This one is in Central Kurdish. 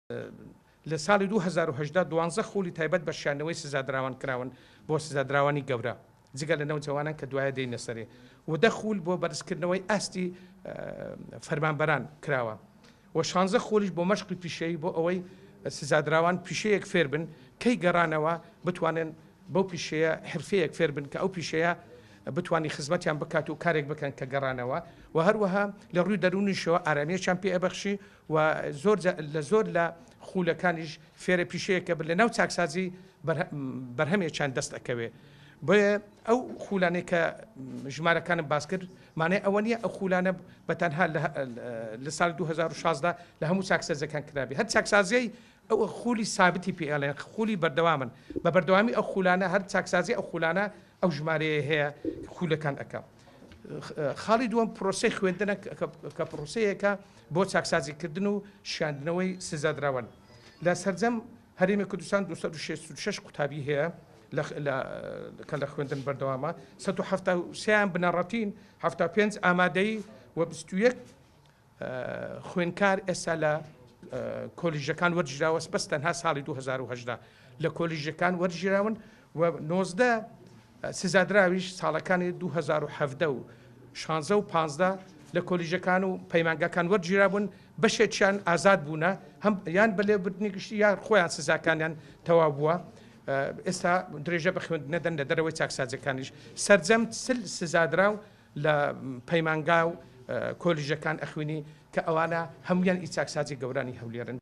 لە ساڵی 2010 12 خولی تایبەت بە شانەوەی سزادراوان کراون بۆ سزادراوانی گەورە جگە لە نەو جوانان کە دوایە دێنە سەرێ و دە خول بۆ بەرزکردنەوەی ئاستی فەرمانبەران کراوە و 16 خولیش بۆ مەشقی پیشەیی بۆ ئەوەی سزادراوان پیشەیەک فێر بن کەی گەڕانەوە بتوانن بەو پیشەیە حرفەیەک فێر بن کە ئەو پیشەیە بتوانی خزمەتیان بکات و کارێک بکەن کە گەڕانەوە و هەروەها لە ڕووی دەرونیشەوە ئارامیەکیان پێ ئەبەخشی و زۆر لە خولەکانیش فێرە پیشەیەکە بن لە ناو چاکسازی بەرهەمێکیان دەست ئەکەوێ بۆیە ئەو خولانەی کە ژمارەکانم باس کرد مانای ئەوە نییە ئەو خولانە بەتەنها لە ساڵ 2016 لە هەموو چاکسازەکان کرابی هەر چاکسازیەی ئەو خولی سابتی پێڵێن خولی بەردەوامن بە بەردەوامی ئەو خولانە هەر چاکسازی ئەو خولانە ئەو ژمارەیە هەیە خولەکان ئەەکە خاڵی دووەم پرۆسی خوێندنە کە پرۆسەیەکە بۆ چاکسازیکردن و شاندنەوەی سزادراون لە سەرجەم هەرێمی کوردستان 266 قوتابی هەیە کە لە خوێندن بەردەوامە 173 بنەڕەتین 75 ئامادەی و 21 خوێنکار ئێستا لە کۆلیژەکان وەرگیراوە بەس تەنها ساڵی 2010 لە کۆلیژەکان وەرگیراون و 19 سزادراویش ساڵەکانی 2017 و 16 و 15 لە کۆلیژەکان و پەیمانگاکان وەرگیرابوون بەشێکیان ئازاد بوونە هەم یان بەلێبردنی گشتی یان خۆیان سزاکانیان تەواو بووە ئێستا درێژە بە خوێندنەدەن لە دەرەوەی چاکسازەکانیش سەرجەم سزادراو لە پەیمانگا و کۆلیژەکان ئەخوێنی کە ئەوانە هەمویان ئی چاکسازی گەورانی هەولێرن